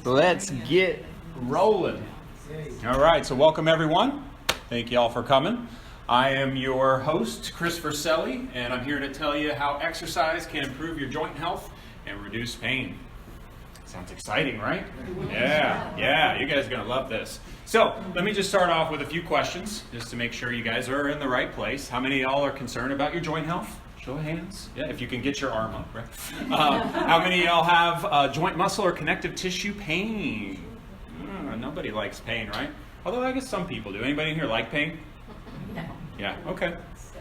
Let's get rolling. All right, so welcome everyone. Thank you all for coming. I am your host, Chris Verselli, and I'm here to tell you how exercise can improve your joint health and reduce pain. Sounds exciting, right? Yeah, you guys are going to love this. So, let me just start off with a few questions, just to make sure you guys are in the right place. How many of y'all are concerned about your joint health? Show of hands. Yeah, if you can get your arm up, right? How many of y'all have joint muscle or connective tissue pain? Nobody likes pain, right? Although I guess some people do. Anybody in here like pain? No. Yeah, okay.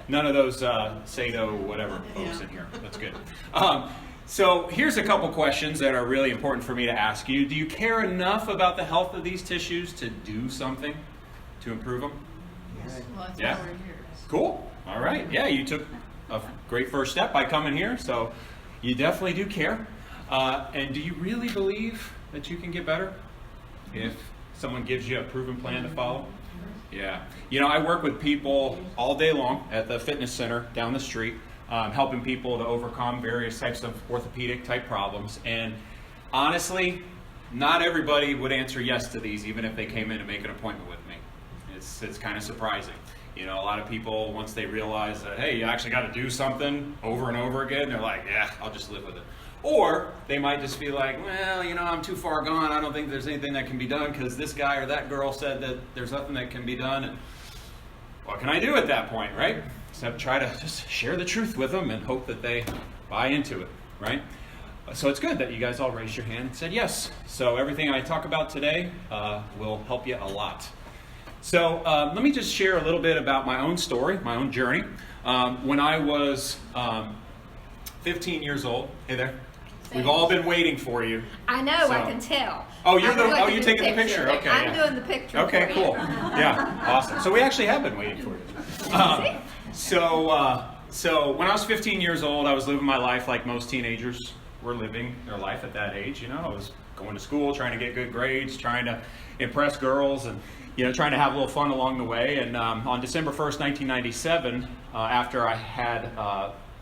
None of those Sado whatever folks in here. That's good. So here's a couple questions that are really important for me to ask you. Do you care enough about the health of these tissues to do something to improve them? Yes. Well, that's Yeah. why we're here. Cool. All right. Yeah, you took a great first step by coming here, so you definitely do care. And do you really believe that you can get better if someone gives you a proven plan to follow? Yeah. You know, I work with people all day long at the fitness center down the street, helping people to overcome various types of orthopedic type problems. And honestly, not everybody would answer yes to these, even if they came in to make an appointment with me. It's kind of surprising. You know, a lot of people, once they realize that, hey, you actually got to do something over and over again, they're like, yeah, I'll just live with it. Or they might just be like, well, you know, I'm too far gone. I don't think there's anything that can be done because this guy or that girl said that there's nothing that can be done. And what can I do at that point, right? Except try to just share the truth with them and hope that they buy into it, right? So it's good that you guys all raised your hand and said yes. So everything I talk about today will help you a lot. So let me just share a little bit about my own story, my own journey. When I was 15 years old, hey there. We've all been waiting for you. I know, so. I can tell. Oh, you're taking the picture. Okay, I'm doing the picture. Okay, cool. Yeah, awesome. So we actually have been waiting for you. So when I was 15 years old, I was living my life like most teenagers were living their life at that age. You know, I was going to school, trying to get good grades, trying to impress girls, and trying to have a little fun along the way. And on December 1st, 1997, after I had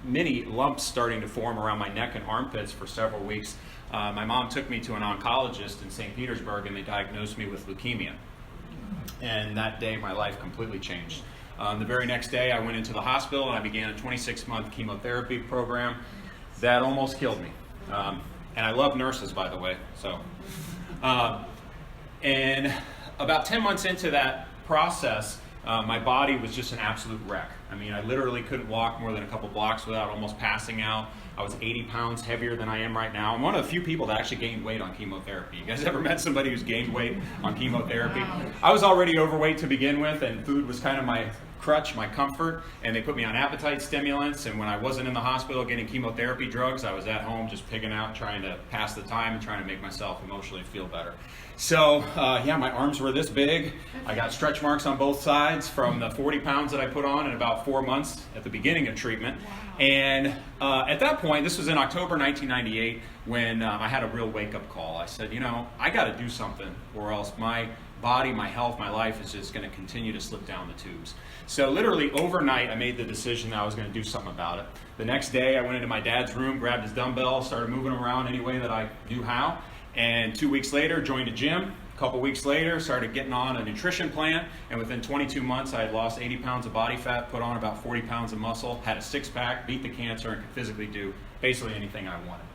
many lumps starting to form around my neck and armpits for several weeks, my mom took me to an oncologist in St. Petersburg, and they diagnosed me with leukemia. And that day, my life completely changed. The very next day, I went into the hospital, and I began a 26-month chemotherapy program that almost killed me. And I love nurses, by the way. So, and about 10 months into that process, my body was just an absolute wreck. I mean, I literally couldn't walk more than a couple blocks without almost passing out. I was 80 pounds heavier than I am right now. I'm one of the few people that actually gained weight on chemotherapy. You guys ever met somebody who's gained weight on chemotherapy? I was already overweight to begin with, and food was kind of my crutch, my comfort, and they put me on appetite stimulants. And when I wasn't in the hospital getting chemotherapy drugs, I was at home just pigging out, trying to pass the time and trying to make myself emotionally feel better. So, my arms were this big. I got stretch marks on both sides from the 40 pounds that I put on in about 4 months at the beginning of treatment. And at that point, this was in October 1998, when I had a real wake-up call. I said, I got to do something, or else my body, my health, my life is just going to continue to slip down the tubes. So literally overnight, I made the decision that I was going to do something about it. The next day, I went into my dad's room, grabbed his dumbbells, started moving them around any way that I knew how. And 2 weeks later, joined a gym. A couple weeks later, started getting on a nutrition plan. And within 22 months, I had lost 80 pounds of body fat, put on about 40 pounds of muscle, had a six-pack, beat the cancer, and could physically do basically anything I wanted.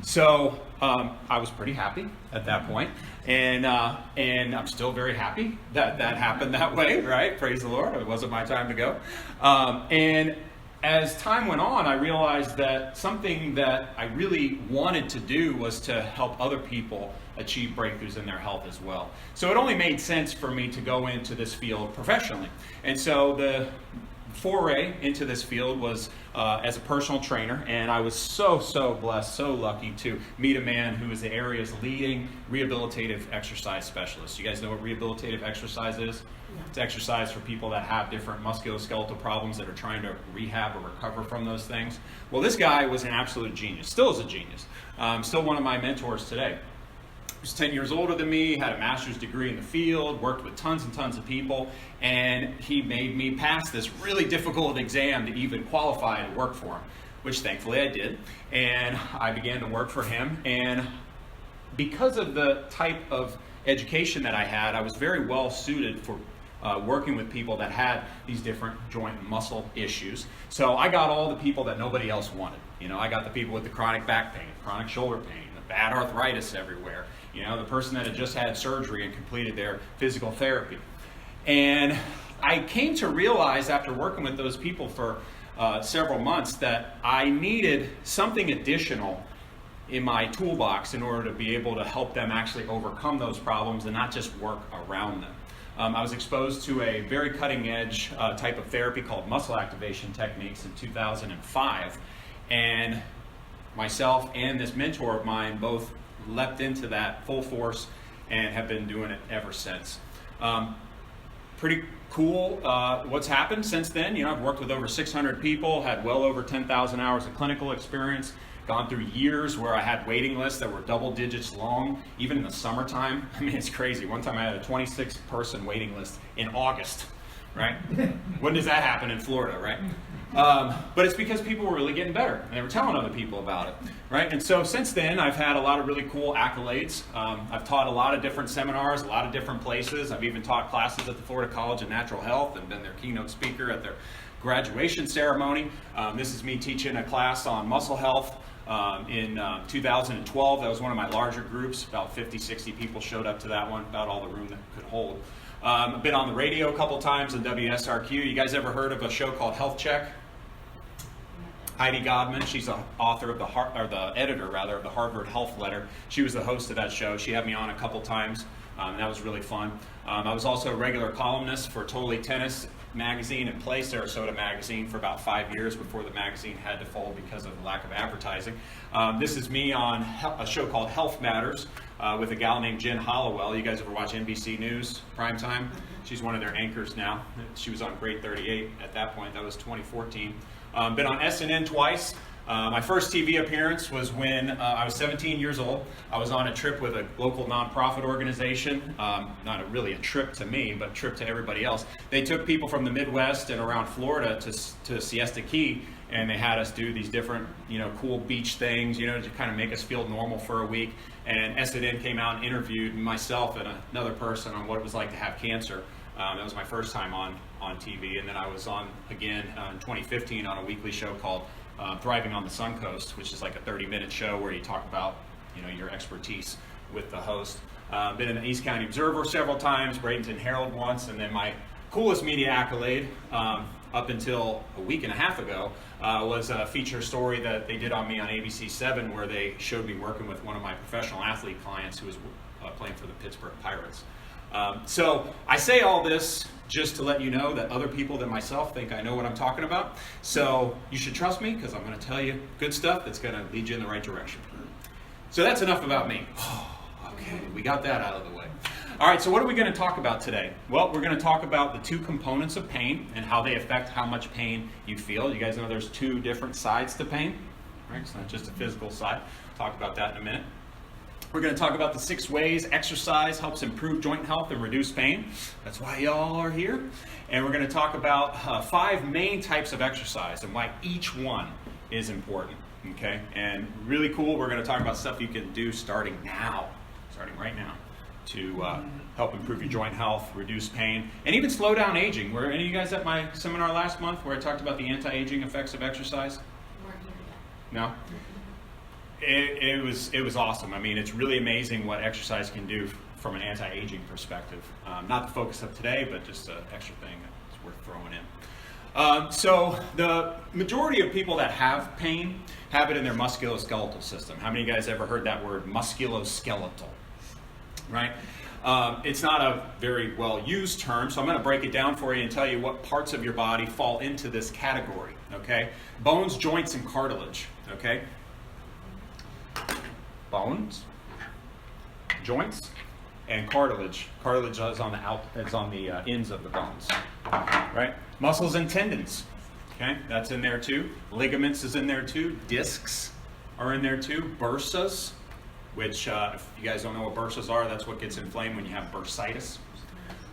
So I was pretty happy at that point. And I'm still very happy that happened that way, right? Praise the Lord. It wasn't my time to go. And as time went on, I realized that something that I really wanted to do was to help other people achieve breakthroughs in their health as well. So it only made sense for me to go into this field professionally. And so the foray into this field was as a personal trainer, and I was so blessed, so lucky to meet a man who is the area's leading rehabilitative exercise specialist. You guys know what rehabilitative exercise is? It's exercise for people that have different musculoskeletal problems that are trying to rehab or recover from those things. Well, this guy was an absolute genius, still is a genius, still one of my mentors today. He was 10 years older than me, had a master's degree in the field, worked with tons and tons of people, and he made me pass this really difficult exam to even qualify to work for him, which thankfully I did. And I began to work for him, and because of the type of education that I had, I was very well suited for working with people that had these different joint and muscle issues. So I got all the people that nobody else wanted. I got the people with the chronic back pain, chronic shoulder pain, the bad arthritis everywhere, the person that had just had surgery and completed their physical therapy. And I came to realize after working with those people for several months that I needed something additional in my toolbox in order to be able to help them actually overcome those problems and not just work around them. I was exposed to a very cutting edge type of therapy called muscle activation techniques in 2005. And myself and this mentor of mine both leapt into that full force and have been doing it ever since. Pretty cool what's happened since then. I've worked with over 600 people, had well over 10,000 hours of clinical experience, gone through years where I had waiting lists that were double digits long, even in the summertime. I mean, it's crazy. One time I had a 26-person waiting list in August, right? When does that happen in Florida, right? But it's because people were really getting better, and they were telling other people about it, right? And so since then, I've had a lot of really cool accolades. I've taught a lot of different seminars, a lot of different places. I've even taught classes at the Florida College of Natural Health and been their keynote speaker at their graduation ceremony. This is me teaching a class on muscle health. In 2012, that was one of my larger groups. About 50, 60 people showed up to that one, about all the room that could hold. I've been on the radio a couple times on WSRQ. You guys ever heard of a show called Health Check? Heidi Godman, she's the author of the editor of the Harvard Health Letter. She was the host of that show. She had me on a couple times. That was really fun. I was also a regular columnist for Totally Tennis magazine and Play Sarasota magazine for about 5 years before the magazine had to fold because of the lack of advertising. This is me on a show called Health Matters with a gal named Jen Hollowell. You guys ever watch NBC News Primetime? She's one of their anchors now. She was on Grade 38 at that point. That was 2014. Been on SNN twice. My first TV appearance was when I was 17 years old. I was on a trip with a local nonprofit organization. Not really a trip to me, but a trip to everybody else. They took people from the Midwest and around Florida to Siesta Key, and they had us do these different, cool beach things, to kind of make us feel normal for a week. And SNN came out and interviewed myself and another person on what it was like to have cancer. That was my first time on TV, and then I was on again in 2015 on a weekly show called Thriving on the Suncoast, which is like a 30-minute show where you talk about your expertise with the host. Been in the East County Observer several times, Bradenton Herald once, and then my coolest media accolade up until a week and a half ago was a feature story that they did on me on ABC7 where they showed me working with one of my professional athlete clients who was playing for the Pittsburgh Pirates. So I say all this just to let you know that other people than myself think I know what I'm talking about. So you should trust me because I'm going to tell you good stuff that's going to lead you in the right direction. So that's enough about me. Okay, we got that out of the way. All right, so what are we going to talk about today? Well, we're going to talk about the two components of pain and how they affect how much pain you feel. You guys know there's two different sides to pain, right? It's not just a physical side. We'll talk about that in a minute. We're going to talk about the 6 ways exercise helps improve joint health and reduce pain. That's why y'all are here. And we're going to talk about 5 main types of exercise and why each one is important. Okay? And really cool, we're going to talk about stuff you can do starting right now, to help improve your joint health, reduce pain, and even slow down aging. Were any of you guys at my seminar last month where I talked about the anti-aging effects of exercise? Weren't here yet. No? It was awesome. I mean, it's really amazing what exercise can do from an anti-aging perspective. Not the focus of today, but just an extra thing that's worth throwing in. So the majority of people that have pain have it in their musculoskeletal system. How many of you guys ever heard that word, musculoskeletal? Right? It's not a very well used term, so I'm going to break it down for you and tell you what parts of your body fall into this category. Okay? Bones, joints, and cartilage. Okay? Bones, joints, and cartilage. Cartilage is on the ends of the bones, right? Muscles and tendons, okay, that's in there too. Ligaments is in there too. Discs are in there too. Bursas, which if you guys don't know what bursas are, that's what gets inflamed when you have bursitis.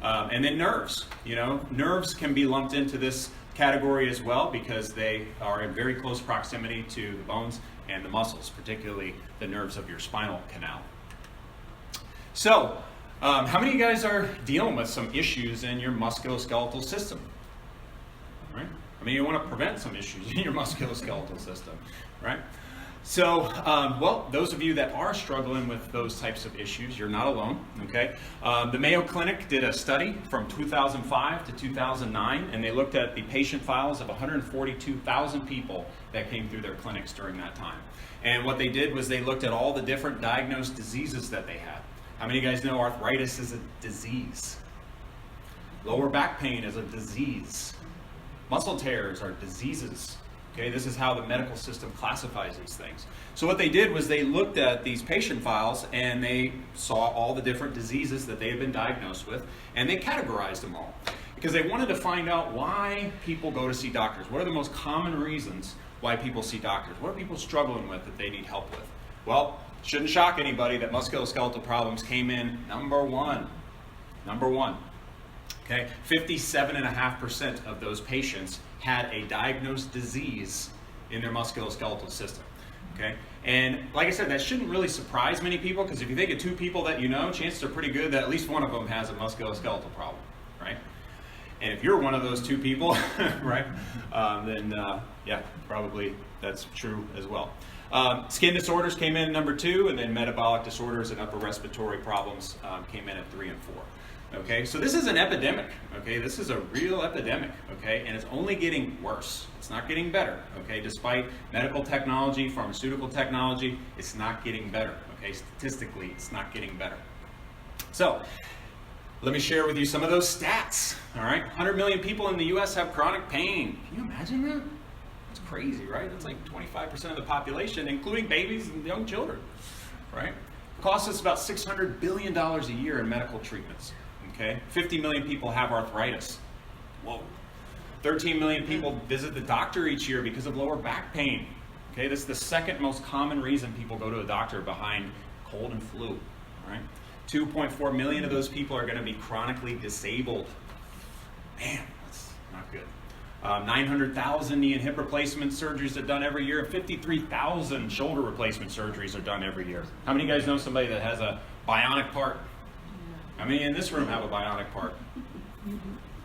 And then nerves. Nerves can be lumped into this category as well because they are in very close proximity to the bones and the muscles, particularly the nerves of your spinal canal. So, how many of you guys are dealing with some issues in your musculoskeletal system? Right? I mean, you want to prevent some issues in your musculoskeletal system, right? So, well, those of you that are struggling with those types of issues, you're not alone, okay? The Mayo Clinic did a study from 2005 to 2009, and they looked at the patient files of 142,000 people that came through their clinics during that time. And what they did was they looked at all the different diagnosed diseases that they had. How many of you guys know arthritis is a disease? Lower back pain is a disease. Muscle tears are diseases. Okay, this is how the medical system classifies these things. So what they did was they looked at these patient files and they saw all the different diseases that they had been diagnosed with, and they categorized them all because they wanted to find out why people go to see doctors. What are the most common reasons why people see doctors? What are people struggling with that they need help with? Well, shouldn't shock anybody that musculoskeletal problems came in number one. Number one. Okay, 57.5% of those patients had a diagnosed disease in their musculoskeletal system. Okay, and like I said, that shouldn't really surprise many people because if you think of two people that you know, chances are pretty good that at least one of them has a musculoskeletal problem, right? And if you're one of those two people, right, then yeah, probably that's true as well. Skin disorders came in number 2, and then metabolic disorders and upper respiratory problems came in at 3 and 4. Okay, so this is an epidemic, okay? This is a real epidemic, okay? And it's only getting worse. It's not getting better, okay? Despite medical technology, pharmaceutical technology, it's not getting better, okay? Statistically, it's not getting better. So, let me share with you some of those stats, all right? 100 million people in the U.S. have chronic pain. Can you imagine that? It's crazy, right? That's like 25% of the population, including babies and young children, right? It costs us about $600 billion a year in medical treatments. Okay, 50 million people have arthritis. Whoa. 13 million people visit the doctor each year because of lower back pain. Okay, this is the second most common reason people go to a doctor behind cold and flu. All right, 2.4 million of those people are going to be chronically disabled. Man, that's not good. 900,000 knee and hip replacement surgeries are done every year. 53,000 shoulder replacement surgeries are done every year. How many of you guys know somebody that has a bionic part? How many in this room have a bionic part?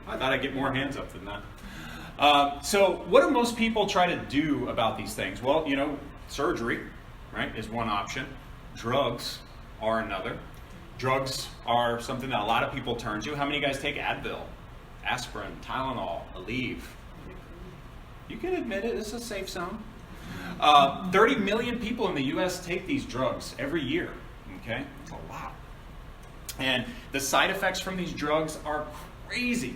I thought I'd get more hands up than that. So what do most people try to do about these things? Well, you know, surgery, right, is one option. Drugs are another. Drugs are something that a lot of people turn to. How many of you guys take Advil, aspirin, Tylenol, Aleve? You can admit it, it's a safe zone. 30 million people in the U.S. take these drugs every year, okay? It's a lot. And the side effects from these drugs are crazy.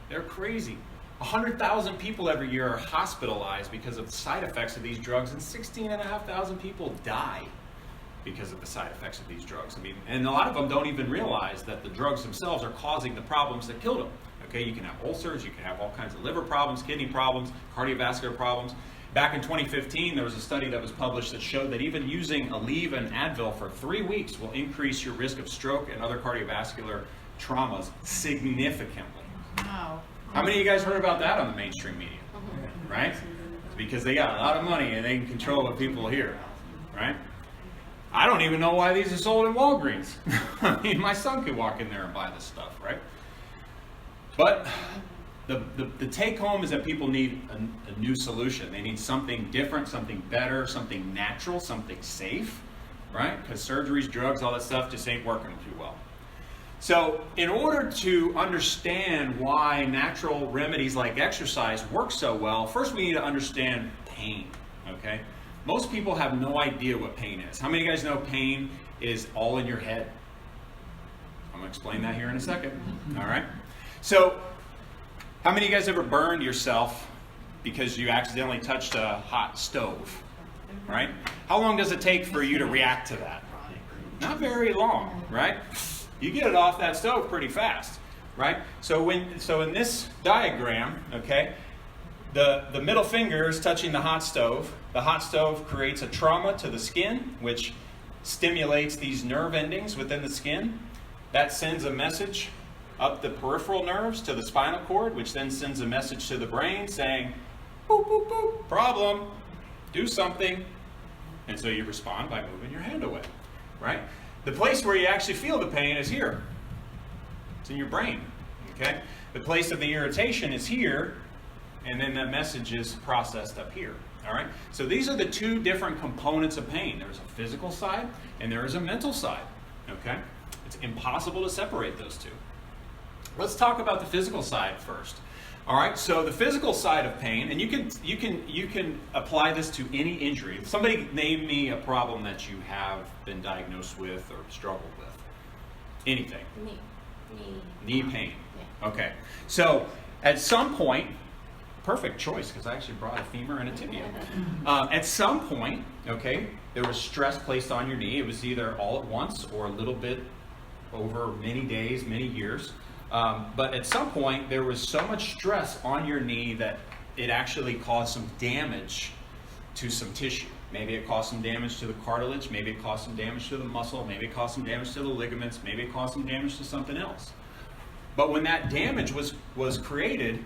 They're crazy. 100,000 people every year are hospitalized because of the side effects of these drugs, and 16,500 people die because of the side effects of these drugs. I mean, and a lot of them don't even realize that the drugs themselves are causing the problems that killed them. Okay, you can have ulcers, you can have all kinds of liver problems, kidney problems, cardiovascular problems. Back in 2015, there was a study that was published that showed that even using Aleve and Advil for 3 weeks will increase your risk of stroke and other cardiovascular traumas significantly. Wow. How many of you guys heard about that on the mainstream media? Right? It's because they got a lot of money and they can control what people hear. Right? I don't even know why these are sold in Walgreens. I mean, my son could walk in there and buy this stuff, right? But the take home is that people need a new solution. They need something different, something better, something natural, something safe, right? Because surgeries, drugs, all that stuff just ain't working too well. So in order to understand why natural remedies like exercise work so well, first we need to understand pain, okay? Most people have no idea what pain is. How many of you guys know pain is all in your head? I'm going to explain that here in a second, all right? So how many of you guys ever burned yourself because you accidentally touched a hot stove, right? How long does it take for you to react to that? Not very long, right? You get it off that stove pretty fast, right? So in this diagram, okay, the middle finger is touching the hot stove. The hot stove creates a trauma to the skin, which stimulates these nerve endings within the skin. That sends a message up the peripheral nerves to the spinal cord, which then sends a message to the brain saying, boop, boop, boop, problem, do something. And so you respond by moving your hand away, right? The place where you actually feel the pain is here. It's in your brain, okay? The place of the irritation is here, and then that message is processed up here, all right? So these are the two different components of pain. There's a physical side, and there is a mental side, okay? It's impossible to separate those two. Let's talk about the physical side first. All right, so the physical side of pain, and you can apply this to any injury. If somebody name me a problem that you have been diagnosed with or struggled with. Anything. Knee pain. Yeah. Okay. So at some point, perfect choice because I actually brought a femur and a tibia. At some point, okay, there was stress placed on your knee. It was either all at once or a little bit over many days, many years. But at some point, there was so much stress on your knee that it actually caused some damage to some tissue. Maybe it caused some damage to the cartilage, maybe it caused some damage to the muscle, maybe it caused some damage to the ligaments, maybe it caused some damage to something else. But when that damage was created,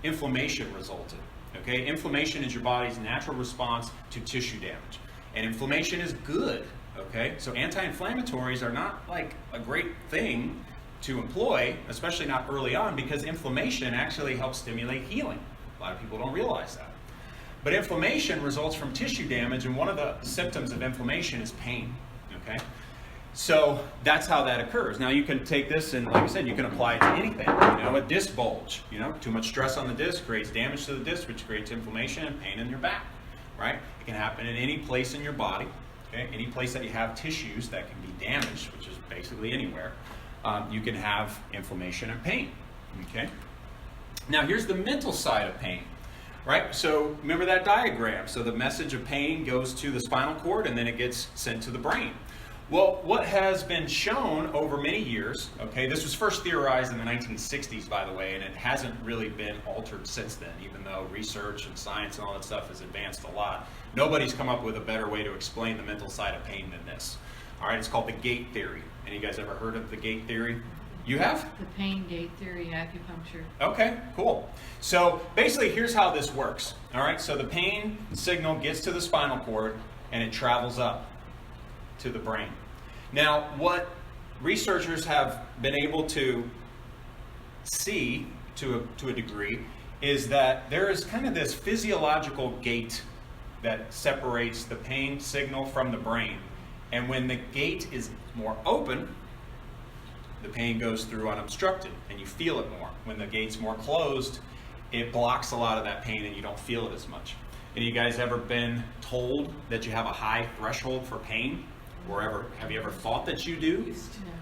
inflammation resulted. Okay? Inflammation is your body's natural response to tissue damage. And inflammation is good. Okay? So anti-inflammatories are not like a great thing to employ, especially not early on, because inflammation actually helps stimulate healing. A lot of people don't realize that. But inflammation results from tissue damage, and one of the symptoms of inflammation is pain. Okay? So that's how that occurs. Now you can take this and, like I said, you can apply it to anything. You know, a disc bulge. You know, too much stress on the disc creates damage to the disc, which creates inflammation and pain in your back. Right? It can happen in any place in your body. Okay? Any place that you have tissues that can be damaged, which is basically anywhere. You can have inflammation and pain. Okay? Now here's the mental side of pain. Right? So remember that diagram. So the message of pain goes to the spinal cord and then it gets sent to the brain. Well, what has been shown over many years, okay, this was first theorized in the 1960s, by the way, and it hasn't really been altered since then, even though research and science and all that stuff has advanced a lot. Nobody's come up with a better way to explain the mental side of pain than this. All right, it's called the gate theory. Any of you guys ever heard of the gate theory? You have? The pain gate theory, acupuncture. Okay, cool. So basically, here's how this works. All right, so the pain signal gets to the spinal cord and it travels up to the brain. Now, what researchers have been able to see to a degree is that there is kind of this physiological gate that separates the pain signal from the brain. And when the gate is more open, the pain goes through unobstructed and you feel it more. When the gate's more closed, it blocks a lot of that pain and you don't feel it as much. Any of you guys ever been told that you have a high threshold for pain? Or have you ever thought that you do?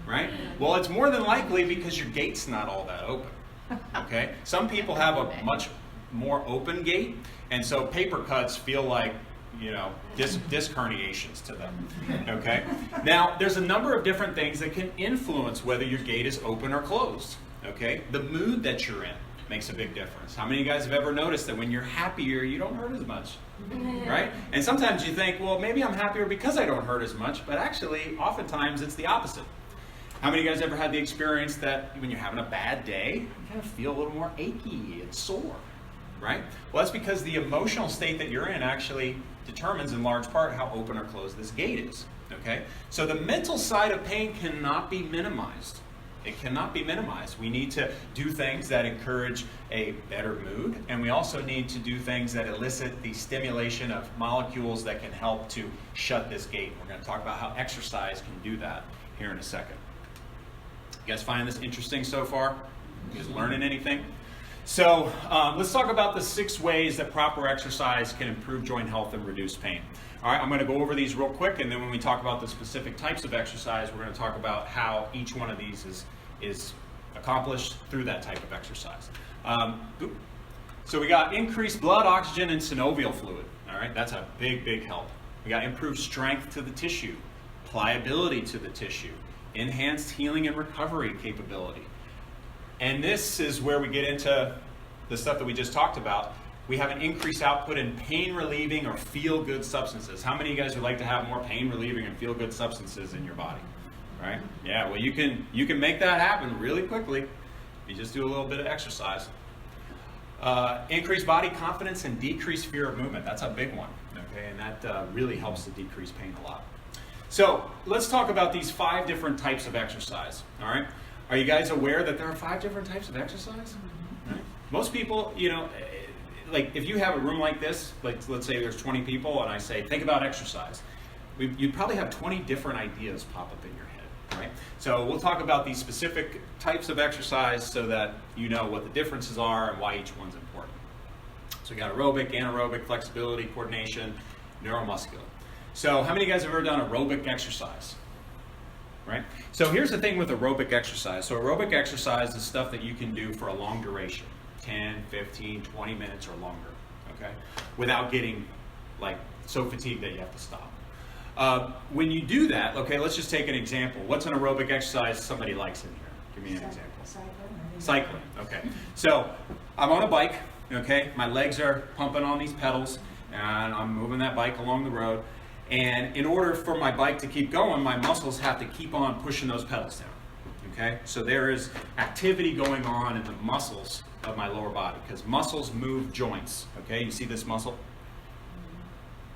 Right? Well, it's more than likely because your gate's not all that open. Okay? Some people have a much more open gate, and so paper cuts feel like, you know, disc herniations to them. Okay? Now, there's a number of different things that can influence whether your gate is open or closed. Okay? The mood that you're in makes a big difference. How many of you guys have ever noticed that when you're happier, you don't hurt as much? Right? And sometimes you think, well, maybe I'm happier because I don't hurt as much, but actually, oftentimes it's the opposite. How many of you guys ever had the experience that when you're having a bad day, you kind of feel a little more achy and sore? Right? Well, that's because the emotional state that you're in actually determines in large part how open or closed this gate is. Okay? So the mental side of pain cannot be minimized. It cannot be minimized. We need to do things that encourage a better mood, and we also need to do things that elicit the stimulation of molecules that can help to shut this gate. We're going to talk about how exercise can do that here in a second. You guys find this interesting so far? You guys learning anything? So let's talk about the 6 ways that proper exercise can improve joint health and reduce pain. All right, I'm going to go over these real quick, and then when we talk about the specific types of exercise, we're going to talk about how each one of these is accomplished through that type of exercise. So we got increased blood oxygen and synovial fluid. All right, that's a big help. We got improved strength to the tissue, pliability to the tissue, enhanced healing and recovery capability. And this is where we get into the stuff that we just talked about. We have an increased output in pain-relieving or feel-good substances. How many of you guys would like to have more pain-relieving and feel-good substances in your body? Right? Yeah, well, you can make that happen really quickly if you just do a little bit of exercise. Increased body confidence and decreased fear of movement. That's a big one, okay? And that really helps to decrease pain a lot. So let's talk about these 5 different types of exercise, all right? Are you guys aware that there are 5 different types of exercise? Right? Most people, like if you have a room like this, like let's say there's 20 people and I say, think about exercise. You'd probably have 20 different ideas pop up in your head, right? So we'll talk about these specific types of exercise so that you know what the differences are and why each one's important. So we got aerobic, anaerobic, flexibility, coordination, neuromuscular. So how many of you guys have ever done aerobic exercise? Right? So here's the thing with aerobic exercise. So aerobic exercise is stuff that you can do for a long duration, 10, 15, 20 minutes or longer, okay? Without getting like so fatigued that you have to stop. When you do that, okay, let's just take an example. What's an aerobic exercise somebody likes in here? Give me an example. Cycling, okay. So I'm on a bike, okay? My legs are pumping on these pedals and I'm moving that bike along the road. And in order for my bike to keep going, my muscles have to keep on pushing those pedals down, okay? So there is activity going on in the muscles of my lower body because muscles move joints, okay? You see this muscle?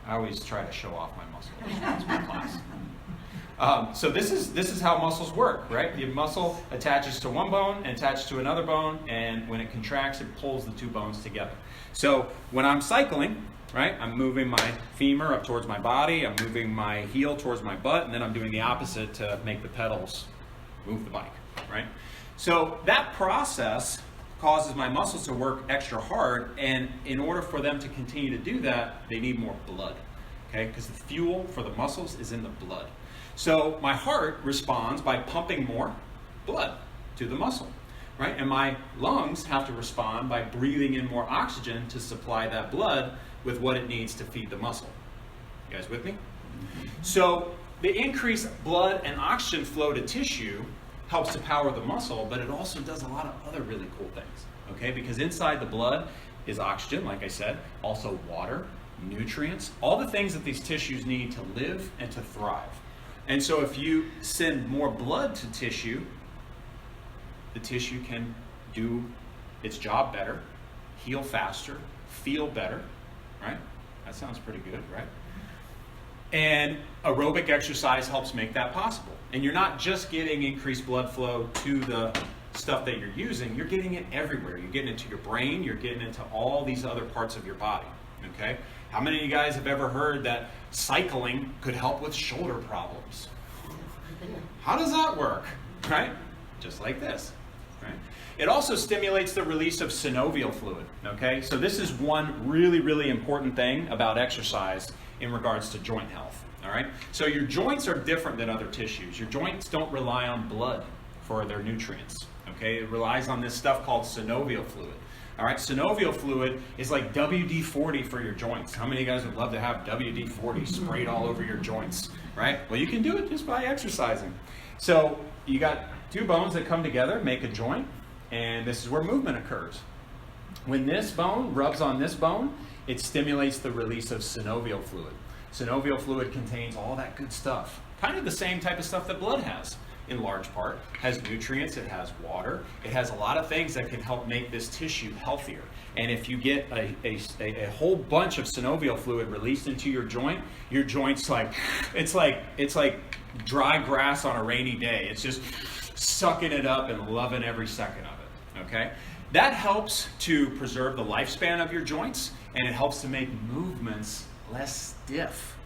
I always try to show off my muscle. That's my class. So this is how muscles work, right? The muscle attaches to one bone and attaches to another bone, and when it contracts, it pulls the 2 bones together. So when I'm cycling, right, I'm moving my femur up towards my body, I'm moving my heel towards my butt, and then I'm doing the opposite to make the pedals move the bike, right? So that process causes my muscles to work extra hard, and in order for them to continue to do that, they need more blood, okay? Because the fuel for the muscles is in the blood. So my heart responds by pumping more blood to the muscle, right? And my lungs have to respond by breathing in more oxygen to supply that blood with what it needs to feed the muscle. You guys with me? So the increased blood and oxygen flow to tissue helps to power the muscle, but it also does a lot of other really cool things, okay? Because inside the blood is oxygen, like I said, also water, nutrients, all the things that these tissues need to live and to thrive. And so if you send more blood to tissue, the tissue can do its job better, heal faster, feel better, right? That sounds pretty good, right? And aerobic exercise helps make that possible. And you're not just getting increased blood flow to the stuff that you're using, you're getting it everywhere. You're getting it to your brain, you're getting it to all these other parts of your body, okay? How many of you guys have ever heard that cycling could help with shoulder problems? How does that work, right? Just like this, right? It also stimulates the release of synovial fluid, okay? So this is one really, really important thing about exercise in regards to joint health, all right? So your joints are different than other tissues. Your joints don't rely on blood for their nutrients, okay? It relies on this stuff called synovial fluid, all right? Synovial fluid is like WD-40 for your joints. How many of you guys would love to have WD-40 sprayed all over your joints, right? Well, you can do it just by exercising. So you got 2 bones that come together, make a joint, and this is where movement occurs. When this bone rubs on this bone, it stimulates the release of synovial fluid. Synovial fluid contains all that good stuff, kind of the same type of stuff that blood has in large part. It has nutrients, it has water, it has a lot of things that can help make this tissue healthier. And if you get a whole bunch of synovial fluid released into your joint's like, it's like dry grass on a rainy day. It's just sucking it up and loving every second of it, okay? That helps to preserve the lifespan of your joints, and it helps to make movements less stiff,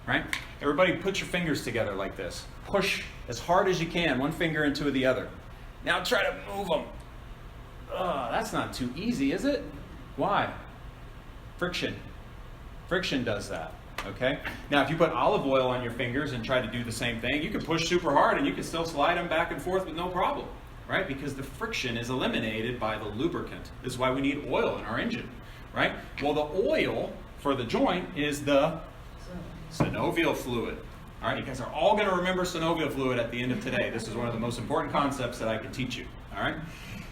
right? Everybody put your fingers together like this. Push as hard as you can, one finger into the other. Now try to move them. That's not too easy, is it? Why? Friction. Friction does that, okay? Now if you put olive oil on your fingers and try to do the same thing, you can push super hard and you can still slide them back and forth with no problem, right? Because the friction is eliminated by the lubricant. This is why we need oil in our engine, right? Well, the oil for the joint is the synovial fluid. All right, you guys are all going to remember synovial fluid at the end of today. This is one of the most important concepts that I can teach you, all right?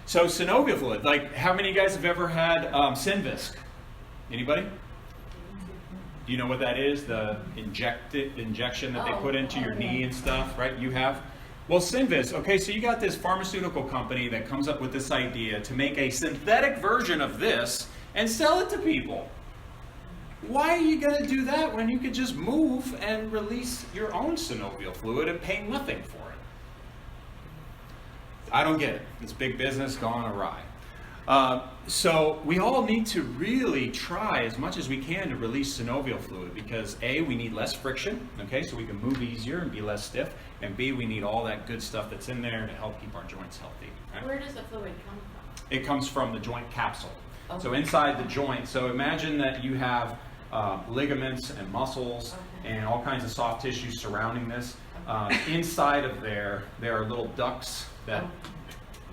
So synovial fluid, like how many of you guys have ever had Synvisc? Anybody? Do you know what that is? The injection that they put into your knee and stuff, right? You have? Well, Synvisc, okay, so you got this pharmaceutical company that comes up with this idea to make a synthetic version of this and sell it to people. Why are you going to do that when you could just move and release your own synovial fluid and pay nothing for it? I don't get it. It's big business gone awry. So we all need to really try as much as we can to release synovial fluid because A, we need less friction, okay, so we can move easier and be less stiff, and B, we need all that good stuff that's in there to help keep our joints healthy. Right? Where does the fluid come from? It comes from the joint capsule. Okay. So inside the joint, so imagine that you have ligaments and muscles and all kinds of soft tissue surrounding this. Inside of there are little ducts that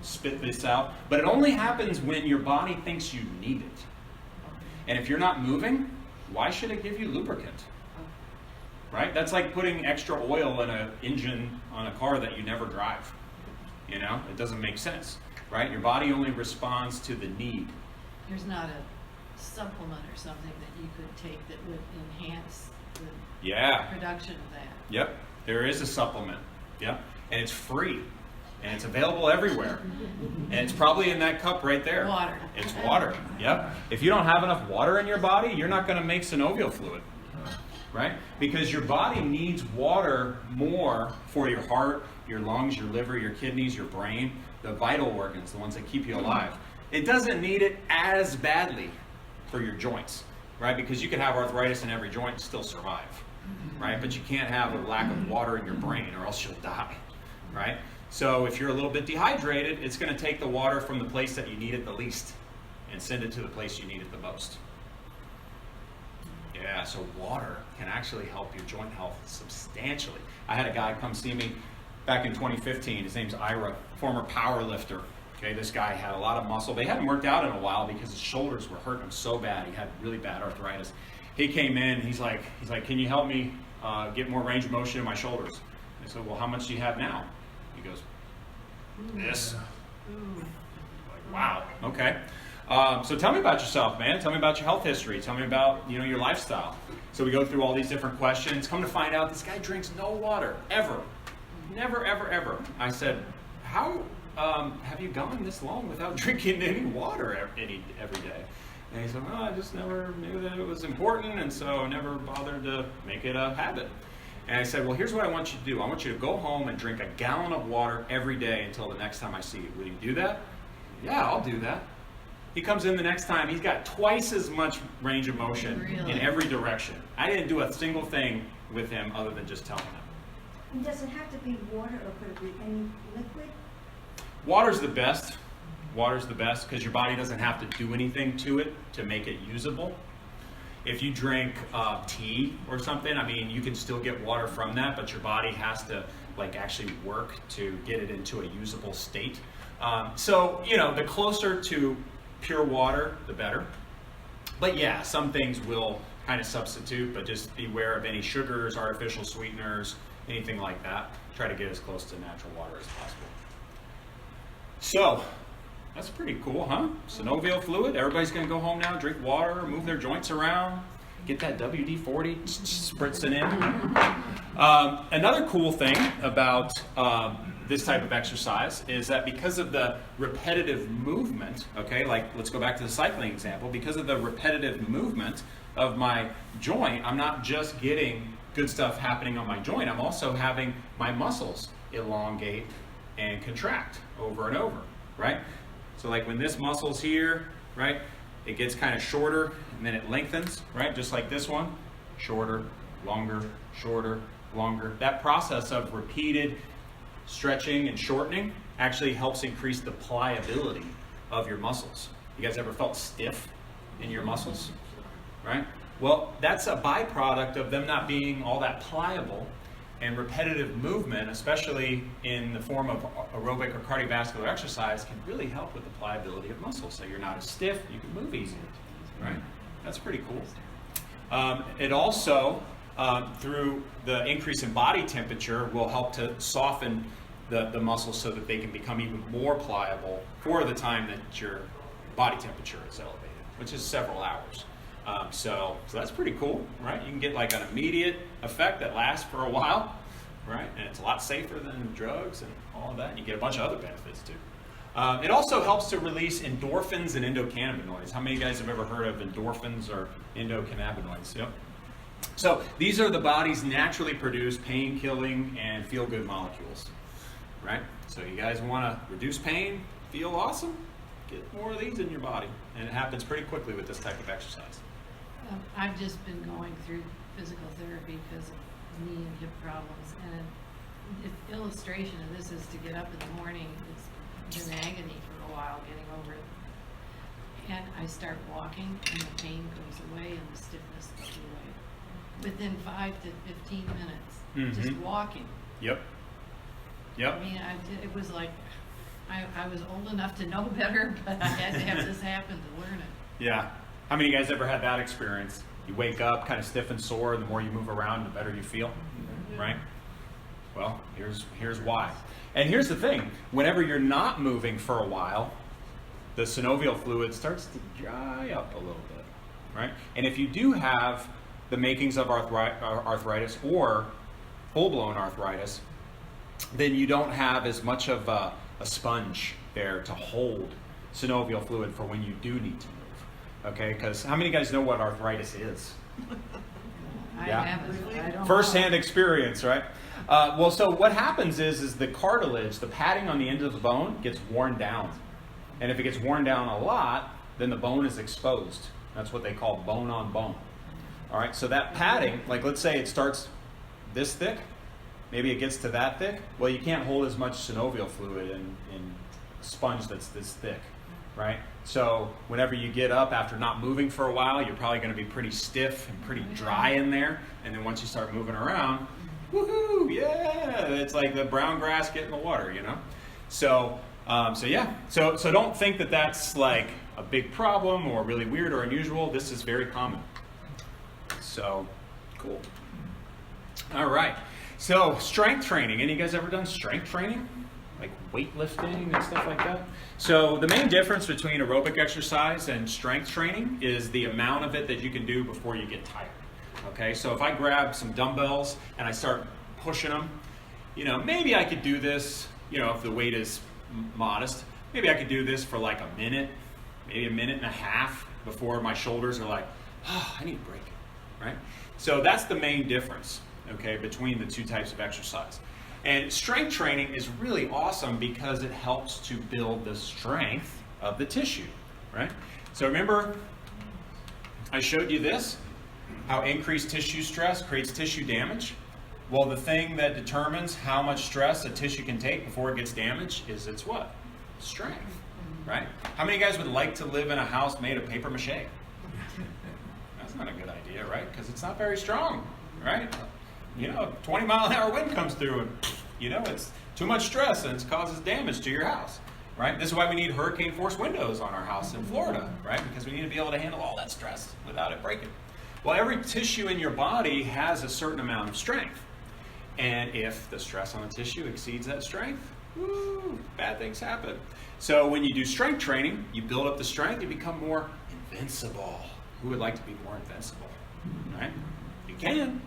spit this out, but it only happens when your body thinks you need it. And if you're not moving, why should it give you lubricant? Right? That's like putting extra oil in an engine on a car that you never drive. You know, it doesn't make sense, right? Your body only responds to the need. There's not a supplement or something that you could take that would enhance the production of that. Yep, there is a supplement. Yep, and it's free. And it's available everywhere. And it's probably in that cup right there. Water. It's water. Yep. If you don't have enough water in your body, you're not going to make synovial fluid. Right? Because your body needs water more for your heart, your lungs, your liver, your kidneys, your brain, the vital organs, the ones that keep you alive. It doesn't need it as badly for your joints. Right? Because you can have arthritis in every joint and still survive. Right? But you can't have a lack of water in your brain or else you'll die. Right? So if you're a little bit dehydrated, it's going to take the water from the place that you need it the least and send it to the place you need it the most. Yeah, so water can actually help your joint health substantially. I had a guy come see me back in 2015. His name's Ira, former power lifter. Okay, this guy had a lot of muscle. They hadn't worked out in a while because his shoulders were hurting him so bad. He had really bad arthritis. He came in, he's like, can you help me get more range of motion in my shoulders? I said, well, how much do you have now? He goes, this. Like, wow, okay. So tell me about yourself, man. Tell me about your health history. Tell me about, your lifestyle. So we go through all these different questions. Come to find out, this guy drinks no water, ever. Never, ever, ever. I said, how have you gone this long without drinking any water every day? And he said, well, I just never knew that it was important, and so never bothered to make it a habit. And I said, well, here's what I want you to do. I want you to go home and drink a gallon of water every day until the next time I see you. Will you do that? Yeah, I'll do that. He comes in the next time. He's got twice as much range of motion in every direction. I didn't do a single thing with him other than just telling him. And does it have to be water or could it be any liquid? Water's the best. Water's the best because your body doesn't have to do anything to it to make it usable. If you drink tea or something, I mean, you can still get water from that, but your body has to actually work to get it into a usable state. So, the closer to pure water, the better. But yeah, some things will kind of substitute, but just beware of any sugars, artificial sweeteners, anything like that. Try to get as close to natural water as possible. So, that's pretty cool, huh? Synovial fluid. Everybody's going to go home now, drink water, move their joints around, get that WD-40 spritzing in. Another cool thing about this type of exercise is that because of the repetitive movement, okay, let's go back to the cycling example, because of the repetitive movement of my joint, I'm not just getting good stuff happening on my joint, I'm also having my muscles elongate and contract over and over, right? So when this muscle's here, right, it gets kind of shorter and then it lengthens, right? Just like this one, shorter, longer, longer. That process of repeated stretching and shortening actually helps increase the pliability of your muscles. You guys ever felt stiff in your muscles, right? Well, that's a byproduct of them not being all that pliable, and repetitive movement, especially in the form of aerobic or cardiovascular exercise, can really help with the pliability of muscles. So you're not as stiff, you can move easier, right? That's pretty cool. It also, through the increase in body temperature, will help to soften the muscles so that they can become even more pliable for the time that your body temperature is elevated, which is several hours. So that's pretty cool, right? You can get an immediate effect that lasts for a while, right? And it's a lot safer than drugs and all of that. And you get a bunch of other benefits too. It also helps to release endorphins and endocannabinoids. How many of you guys have ever heard of endorphins or endocannabinoids? Yep. So these are the body's naturally produced pain-killing and feel-good molecules, right? So you guys want to reduce pain, feel awesome, get more of these in your body. And it happens pretty quickly with this type of exercise. I've just been going through physical therapy because of knee and hip problems, and the illustration of this is to get up in the morning. It's been agony for a while getting over it, and I start walking, and the pain goes away and the stiffness goes away within 5 to 15 minutes. Just walking. Yep. Yep. I mean, it was like I was old enough to know better, but I had to have this happen to learn it. Yeah. How many of you guys ever had that experience? You wake up kind of stiff and sore, the more you move around, the better you feel, right? Well, here's why. And here's the thing. Whenever you're not moving for a while, the synovial fluid starts to dry up a little bit, right? And if you do have the makings of arthritis or full-blown arthritis, then you don't have as much of a sponge there to hold synovial fluid for when you do need to move. Okay, because how many of you guys know what arthritis is? I Yeah. haven't. I don't First-hand know. experience, right? Well, so what happens is the cartilage, the padding on the end of the bone gets worn down. And if it gets worn down a lot, then the bone is exposed. That's what they call bone on bone. All right, so that padding, like let's say it starts this thick, maybe it gets to that thick. Well, you can't hold as much synovial fluid in sponge that's this thick, right? So whenever you get up after not moving for a while, you're probably going to be pretty stiff and pretty dry in there. And then once you start moving around, woohoo, yeah, it's like the brown grass getting the water, you know? So yeah, so don't think that that's like a big problem or really weird or unusual. This is very common. So, cool. All right. So, strength training. Any of you guys ever done strength training? Like weightlifting and stuff like that? So, the main difference between aerobic exercise and strength training is the amount of it that you can do before you get tired. Okay, so if I grab some dumbbells and I start pushing them, you know, maybe I could do this, you know, if the weight is modest, maybe I could do this for like a minute, maybe a minute and a half before my shoulders are like, oh, I need a break, right? So that's the main difference, okay, between the two types of exercise. And strength training is really awesome because it helps to build the strength of the tissue, right? So remember, I showed you this, how increased tissue stress creates tissue damage. Well, the thing that determines how much stress a tissue can take before it gets damaged is its what? Strength, right? How many of you guys would like to live in a house made of paper mache? That's not a good idea, right? Because it's not very strong, right? You know, 20-mile-an-hour wind comes through and, you know, it's too much stress and it causes damage to your house, right? This is why we need hurricane-force windows on our house in Florida, right? Because we need to be able to handle all that stress without it breaking. Well, every tissue in your body has a certain amount of strength. And if the stress on the tissue exceeds that strength, woo, bad things happen. So when you do strength training, you build up the strength, you become more invincible. Who would like to be more invincible, right? You can.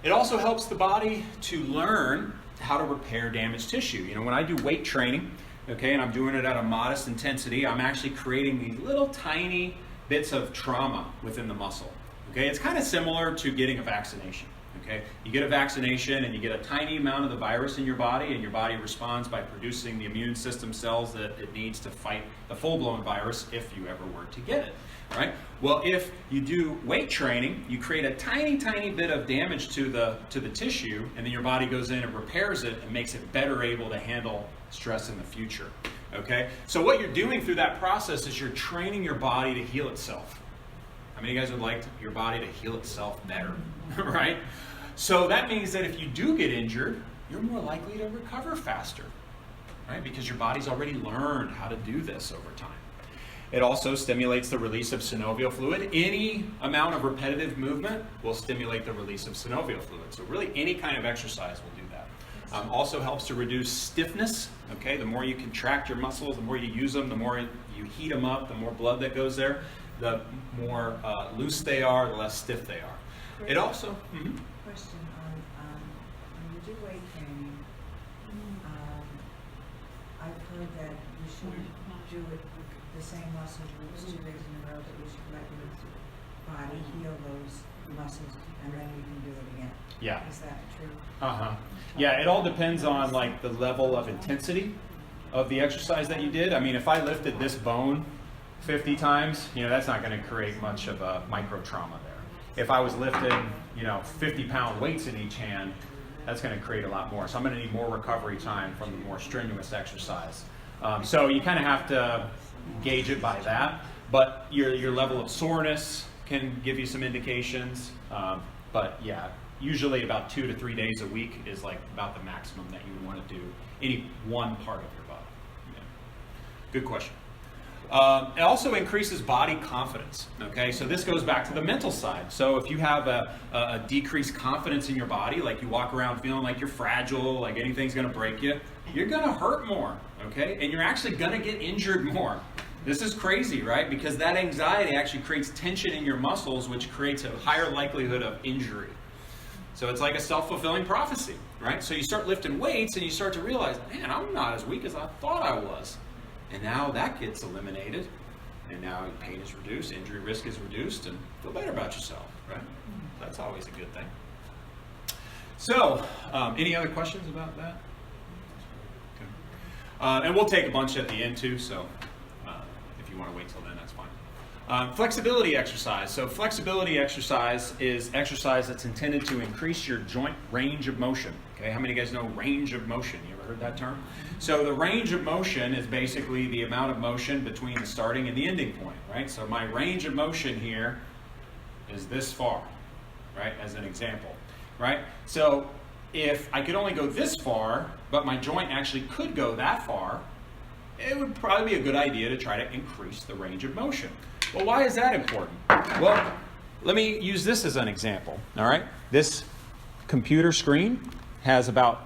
It also helps the body to learn how to repair damaged tissue. You know, when I do weight training, okay, and I'm doing it at a modest intensity, I'm actually creating these little tiny bits of trauma within the muscle. Okay, it's kind of similar to getting a vaccination. Okay, you get a vaccination and you get a tiny amount of the virus in your body, and your body responds by producing the immune system cells that it needs to fight the full-blown virus if you ever were to get it. Right? Well, if you do weight training, you create a tiny, tiny bit of damage to the tissue, and then your body goes in and repairs it and makes it better able to handle stress in the future. Okay? So what you're doing through that process is you're training your body to heal itself. How many of you guys would like your body to heal itself better? Right? So that means that if you do get injured, you're more likely to recover faster. Right? Because your body's already learned how to do this over time. It also stimulates the release of synovial fluid. Any amount of repetitive movement will stimulate the release of synovial fluid. So really any kind of exercise will do that. Also helps to reduce stiffness. Okay, the more you contract your muscles, the more you use them, the more you heat them up, the more blood that goes there, the more loose they are, the less stiff they are. It also... Question on when you do weight training, I've heard that you shouldn't do it with the same muscle groups 2 days in a row, that you should let your body heal those muscles, and then you can do it again. Yeah. Is that true? Uh-huh. Yeah, it all depends on like the level of intensity of the exercise that you did. I mean, if I lifted this bone 50 times, that's not going to create much of a micro trauma there. If I was lifting, 50-pound weights in each hand, that's going to create a lot more. So I'm going to need more recovery time from the more strenuous exercise. So you kind of have to gauge it by that. But your level of soreness can give you some indications. But yeah, usually about 2 to 3 days a week is like about the maximum that you would want to do any one part of your body. Yeah. Good question. It also increases body confidence. Okay, so this goes back to the mental side. So if you have a decreased confidence in your body, like you walk around feeling like you're fragile, like anything's going to break you, you're going to hurt more. Okay, and you're actually going to get injured more. This is crazy, right? Because that anxiety actually creates tension in your muscles, which creates a higher likelihood of injury. So it's like a self-fulfilling prophecy, right? So you start lifting weights and you start to realize, man, I'm not as weak as I thought I was. And now that gets eliminated, and now pain is reduced, injury risk is reduced, and feel better about yourself, right? That's always a good thing. So, any other questions about that? Okay. And we'll take a bunch at the end too, so if you want to wait till then, that's fine. Flexibility exercise. So flexibility exercise is exercise that's intended to increase your joint range of motion. Okay, how many of you guys know range of motion? You ever heard that term? So the range of motion is basically the amount of motion between the starting and the ending point, right? So my range of motion here is this far, right, as an example, right? So if I could only go this far, but my joint actually could go that far, it would probably be a good idea to try to increase the range of motion. Well, why is that important? Well, let me use this as an example, all right? This computer screen has about,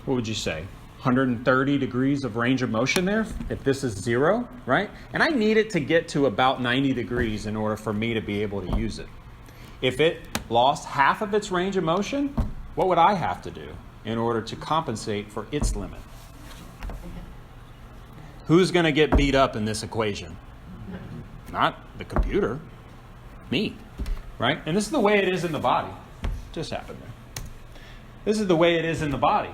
what would you say, 130 degrees of range of motion there, if this is 0, right? And I need it to get to about 90 degrees in order for me to be able to use it. If it lost half of its range of motion, what would I have to do in order to compensate for its limit? Who's going to get beat up in this equation? Not the computer, me, right? And this is the way it is in the body. Just happened there. This is the way it is in the body,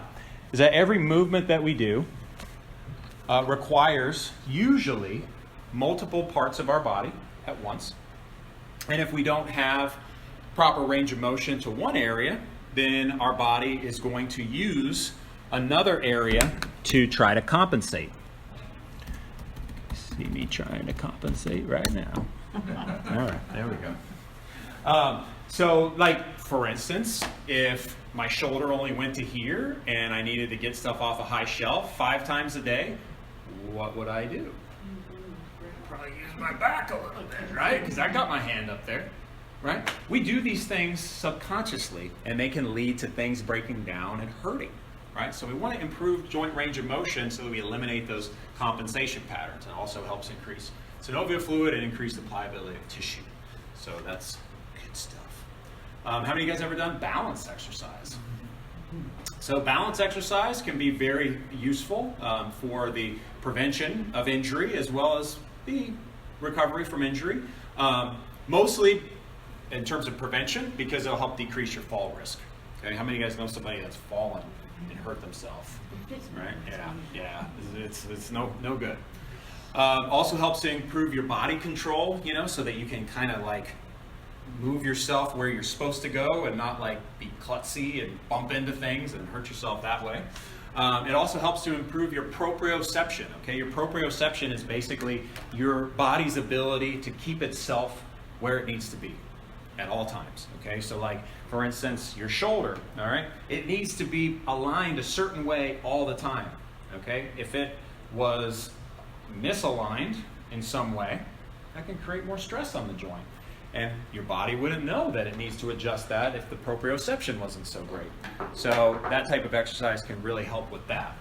is that every movement that we do requires usually multiple parts of our body at once. And if we don't have proper range of motion to one area, then our body is going to use another area to try to compensate. See me trying to compensate right now. All right, there we go. So like, for instance, if my shoulder only went to here and I needed to get stuff off a high shelf 5 times a day, what would I do? Probably use my back a little bit, right? Because I got my hand up there, right? We do these things subconsciously, and they can lead to things breaking down and hurting, right? So we want to improve joint range of motion so that we eliminate those compensation patterns, and also helps increase synovial fluid and increase the pliability of tissue. So that's good stuff. How many of you guys ever done balance exercise? So balance exercise can be very useful for the prevention of injury as well as the recovery from injury. Mostly in terms of prevention, because it'll help decrease your fall risk. Okay, how many of you guys know somebody that's fallen and hurt themselves? Right? Yeah. It's no good. Also helps to improve your body control, so that you can kind of like move yourself where you're supposed to go and not like be klutzy and bump into things and hurt yourself that way. It also helps to improve your proprioception. Okay, your proprioception is basically your body's ability to keep itself where it needs to be at all times. Okay, so like for instance, your shoulder, all right, it needs to be aligned a certain way all the time. Okay, if it was misaligned in some way, that can create more stress on the joint. And your body wouldn't know that it needs to adjust that if the proprioception wasn't so great. So that type of exercise can really help with that.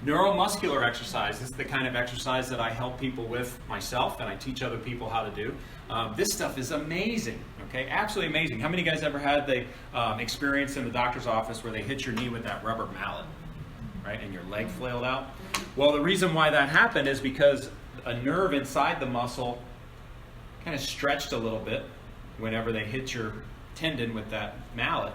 Neuromuscular exercise, this is the kind of exercise that I help people with myself and I teach other people how to do. This stuff is amazing, okay? Absolutely amazing. How many of you guys ever had the experience in the doctor's office where they hit your knee with that rubber mallet? right? And your leg flailed out. Well, the reason why that happened is because a nerve inside the muscle kind of stretched a little bit whenever they hit your tendon with that mallet,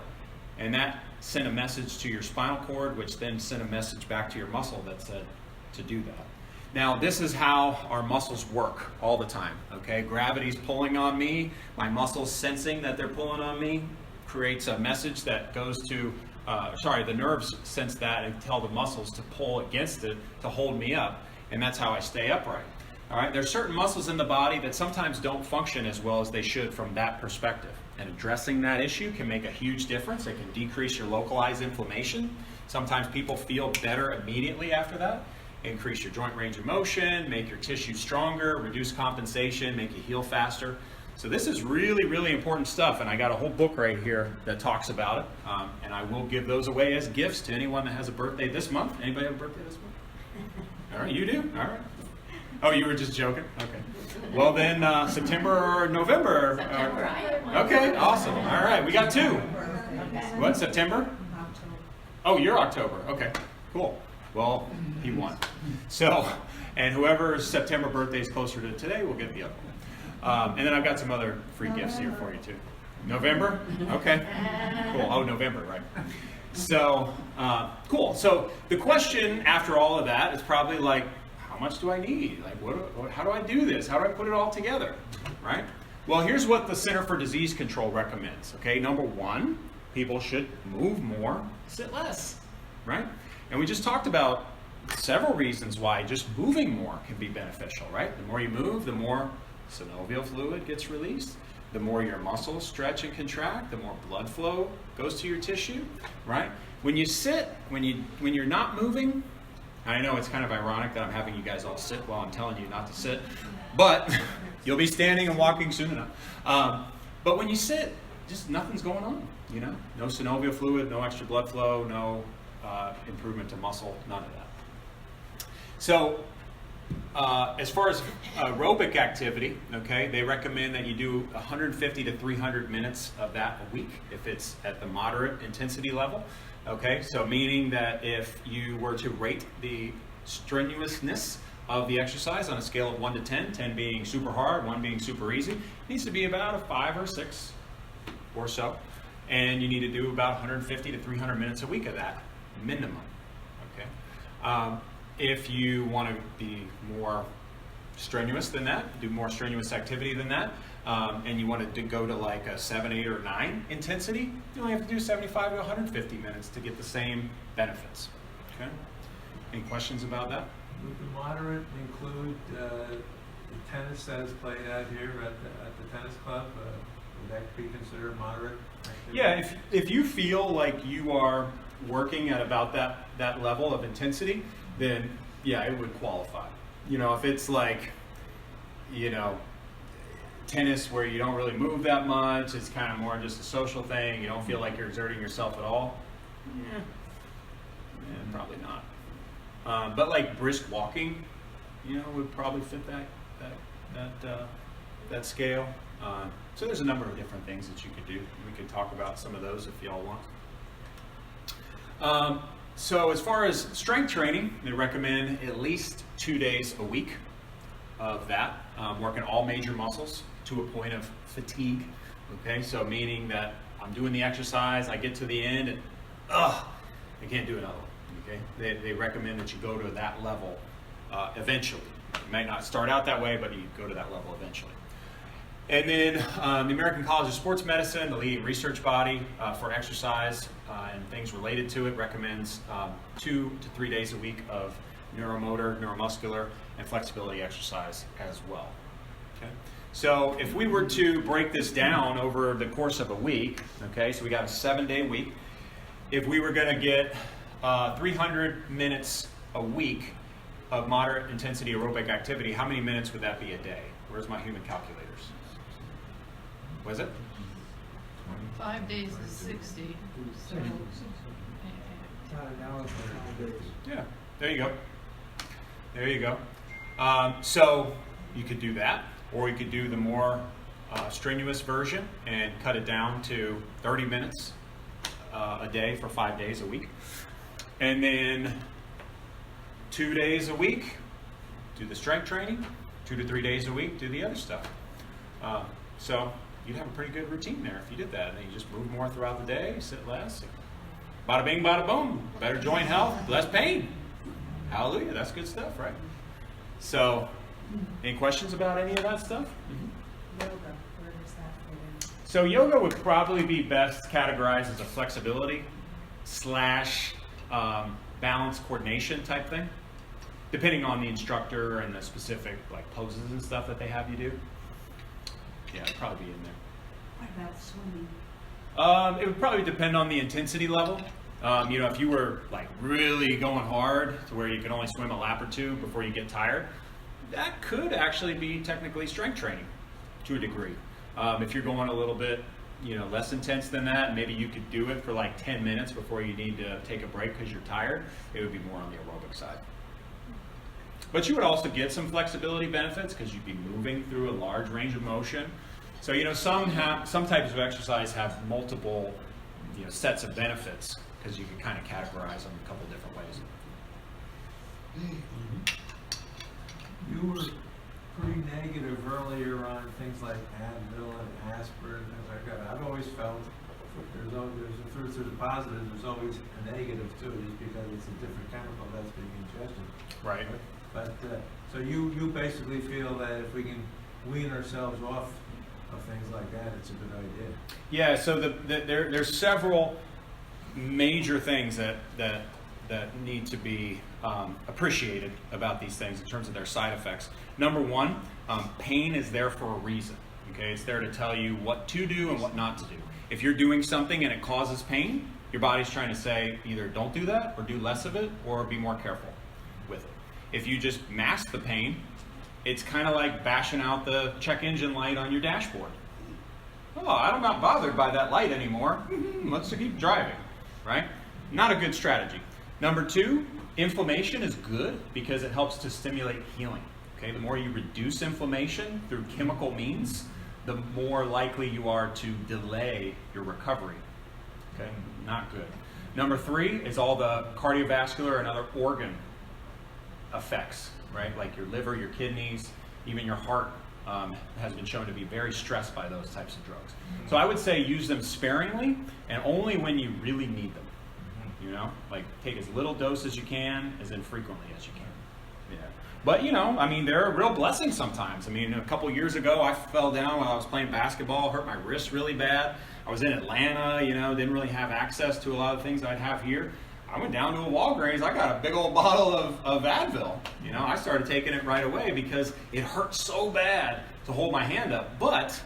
and that sent a message to your spinal cord, which then sent a message back to your muscle that said to do that. Now, this is how our muscles work all the time, okay? Gravity's pulling on me, my muscles sensing that they're pulling on me creates a message that goes to, the nerves sense that and tell the muscles to pull against it to hold me up, and that's how I stay upright. All right, there's certain muscles in the body that sometimes don't function as well as they should from that perspective. And addressing that issue can make a huge difference. It can decrease your localized inflammation. Sometimes people feel better immediately after that. Increase your joint range of motion, make your tissue stronger, reduce compensation, make you heal faster. So this is really, really important stuff, and I got a whole book right here that talks about it, and I will give those away as gifts to anyone that has a birthday this month. Anybody have a birthday this month? All right, you do? All right. Oh, you were just joking? Okay. Well then, September or November? September, I have one. Okay, awesome. All right, we got two. What, September? October. Oh, you're October. Okay, cool. Well, he won. So, and whoever's September birthday is closer to today will get the other one. And then I've got some other free gifts here for you too. November? Okay. Cool. Oh, November, right. So, cool. So the question after all of that is probably like, how much do I need? Like, how do I do this? How do I put it all together, right? Well, here's what the Center for Disease Control recommends, okay? Number one, people should move more, sit less, right? And we just talked about several reasons why just moving more can be beneficial, right? The more you move, the more synovial fluid gets released. The more your muscles stretch and contract, the more blood flow goes to your tissue, right? When you sit, when you're not moving, I know it's kind of ironic that I'm having you guys all sit while I'm telling you not to sit, but you'll be standing and walking soon enough. But when you sit, just nothing's going on, you know? No synovial fluid, no extra blood flow, no improvement to muscle, none of that. So as far as aerobic activity, okay, they recommend that you do 150 to 300 minutes of that a week if it's at the moderate intensity level. Okay, so meaning that if you were to rate the strenuousness of the exercise on a scale of 1 to 10, 10 being super hard, 1 being super easy, it needs to be about a 5 or 6 or so. And you need to do about 150 to 300 minutes a week of that, minimum. Okay. If you want to be more strenuous than that, do more strenuous activity than that, and you want to go to like a 7, 8, or 9 intensity, you only have to do 75 to 150 minutes to get the same benefits. Okay. Any questions about that? Would the moderate include the tennis that is played out here at the tennis club? Would that be considered moderate activity? Yeah, if you feel like you are working at about that level of intensity, then yeah, it would qualify. You know, if it's like, you know, tennis where you don't really move that much, it's kind of more just a social thing, you don't feel like you're exerting yourself at all, yeah, probably not. But like brisk walking, you know, would probably fit that scale. So there's a number of different things that you could do. We could talk about some of those if y'all want. So as far as strength training, they recommend at least 2 days a week of that, working all major muscles to a point of fatigue. Okay, so meaning that I'm doing the exercise, I get to the end, and I can't do another one. Okay, they recommend that you go to that level eventually. You might not start out that way, but you go to that level eventually. And then the American College of Sports Medicine, the leading research body for exercise and things related to it, recommends 2 to 3 days a week of neuromotor, neuromuscular, and flexibility exercise as well. Okay. So if we were to break this down over the course of a week, okay, so we got a 7-day week. If we were going to get 300 minutes a week of moderate intensity aerobic activity, how many minutes would that be a day? Where's my human calculators? Was it? 5 days is 60. So, Yeah, there you go. There you go. So you could do that, or you could do the more strenuous version and cut it down to 30 minutes a day for 5 days a week. And then 2 days a week, do the strength training. 2 to 3 days a week, do the other stuff. So you'd have a pretty good routine there if you did that. And then you just move more throughout the day, sit less. Bada bing, bada boom. Better joint health, less pain. Hallelujah, that's good stuff, right? So, any questions about any of that stuff? Yoga, where does that fit in? So yoga would probably be best categorized as a flexibility / balance coordination type thing, depending on the instructor and the specific like poses and stuff that they have you do. Yeah, it'd probably be in there. What about swimming? It would probably depend on the intensity level. If you were like really going hard to where you could only swim a lap or two before you get tired, that could actually be technically strength training to a degree. If you're going a little bit, less intense than that, maybe you could do it for like 10 minutes before you need to take a break because you're tired. It would be more on the aerobic side. But you would also get some flexibility benefits because you'd be moving through a large range of motion. So some types of exercise have multiple sets of benefits because you can kind of categorize them a couple different ways. You were pretty negative earlier on things like Advil and aspirin and things like that. I've always felt there's a positive, there's always a negative too, just because it's a different chemical that's being ingested. Right. But so you basically feel that if we can wean ourselves off of things like that, it's a good idea. Yeah. So there's several major things that need to be appreciated about these things in terms of their side effects. Number one, pain is there for a reason. Okay, it's there to tell you what to do and what not to do. If you're doing something and it causes pain, your body's trying to say either don't do that or do less of it or be more careful with it. If you just mask the pain, it's kind of like bashing out the check engine light on your dashboard. Oh, I'm not bothered by that light anymore. Let's keep driving, right? Not a good strategy. Number two, inflammation is good because it helps to stimulate healing. Okay, the more you reduce inflammation through chemical means, the more likely you are to delay your recovery. Okay, not good. Number three is all the cardiovascular and other organ effects, right? Like your liver, your kidneys, even your heart has been shown to be very stressed by those types of drugs. So I would say use them sparingly and only when you really need them. Like take as little dose as you can, as infrequently as you can. Yeah. But they're a real blessing sometimes. A couple years ago, I fell down while I was playing basketball, hurt my wrist really bad. I was in Atlanta, didn't really have access to a lot of things I'd have here. I went down to a Walgreens, I got a big old bottle of Advil. I started taking it right away because it hurt so bad to hold my hand up. But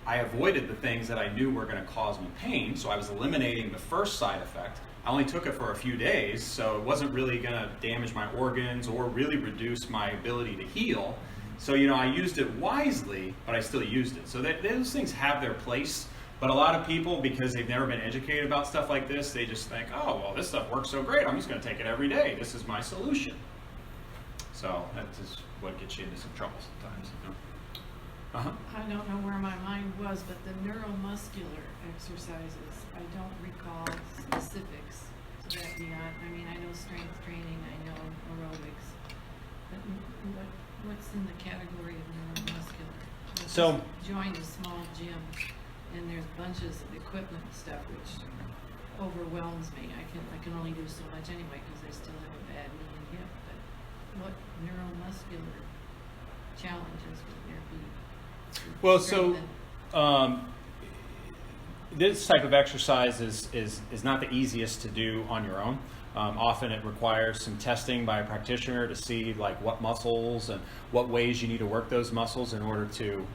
I avoided the things that I knew were going to cause me pain, so I was eliminating the first side effect. I only took it for a few days, so it wasn't really going to damage my organs or really reduce my ability to heal. So, I used it wisely, but I still used it. So those things have their place. But a lot of people, because they've never been educated about stuff like this, they just think, oh, well, this stuff works so great, I'm just going to take it every day. This is my solution. So that's just what gets you into some trouble sometimes. I don't know where my mind was, but the neuromuscular exercises, I don't recall specifics to that beyond. I know strength training, I know aerobics, but what's in the category of neuromuscular? I So- just joined a small gym, and there's bunches of equipment and stuff which overwhelms me. I can only do so much anyway because I still have a bad knee and hip. But what neuromuscular challenges would there be? Well, so this type of exercise is not the easiest to do on your own. Often it requires some testing by a practitioner to see like what muscles and what ways you need to work those muscles in order to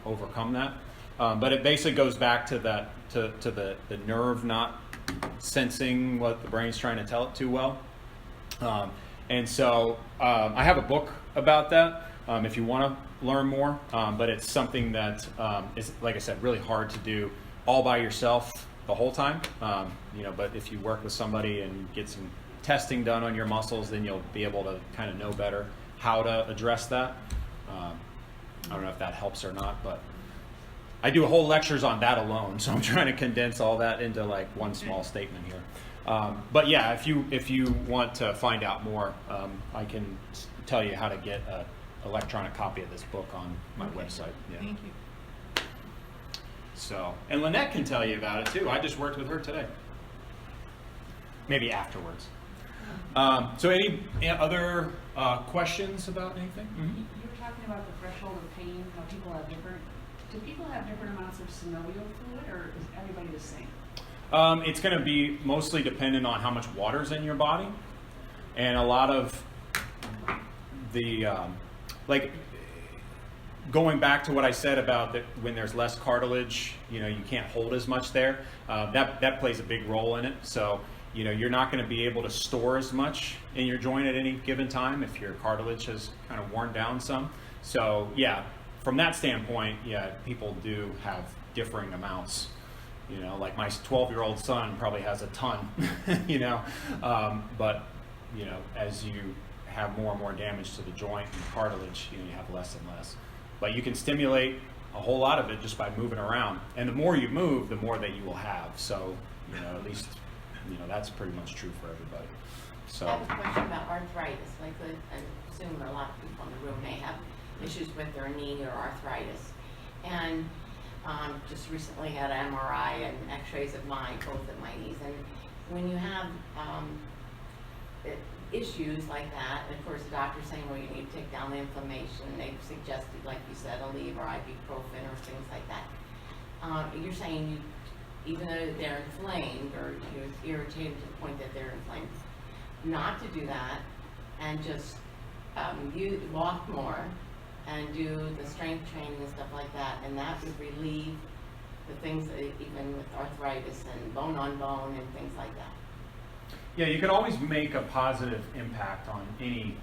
overcome that. But it basically goes back to the nerve not sensing what the brain's trying to tell it too well. And so I have a book about that if you want to learn more, but it's something that is, like I said, really hard to do all by yourself the whole time. But if you work with somebody and get some testing done on your muscles, then you'll be able to kind of know better how to address that. I don't know if that helps or not, but I do whole lectures on that alone, so I'm trying to condense all that into like one small statement here. But yeah, if you want to find out more, I can tell you how to get an electronic copy of this book on my website. Yeah. Thank you. So, and Lynette can tell you about it too. I just worked with her today. Maybe afterwards. So any other questions about anything? Mm-hmm. You were talking about the threshold of pain, how people have different, do people have different amounts of synovial fluid, or is everybody the same? It's going to be mostly dependent on how much water's in your body, and a lot of the like going back to what I said about that when there's less cartilage, you can't hold as much there. That plays a big role in it. So you're not going to be able to store as much in your joint at any given time if your cartilage has kind of worn down some. So yeah, from that standpoint, yeah, people do have differing amounts. Like my 12-year-old son probably has a ton, but as you have more and more damage to the joint and cartilage, you have less and less. But you can stimulate a whole lot of it just by moving around. And the more you move, the more that you will have. So, at least, that's pretty much true for everybody. So. I have a question about arthritis. Like, I assume a lot of people in the room may have issues with their knee or arthritis. And just recently had an MRI and x-rays of mine, both of my knees. And when you have issues like that, and of course the doctor's saying, well, you need to take down the inflammation. They've suggested, like you said, Aleve or ibuprofen or things like that. You're saying even though they're inflamed or you're irritated to the point that they're inflamed, not to do that and just you walk more and do the strength training and stuff like that, and that would relieve the things that even with arthritis and bone on bone and things like that. Yeah, you can always make a positive impact on any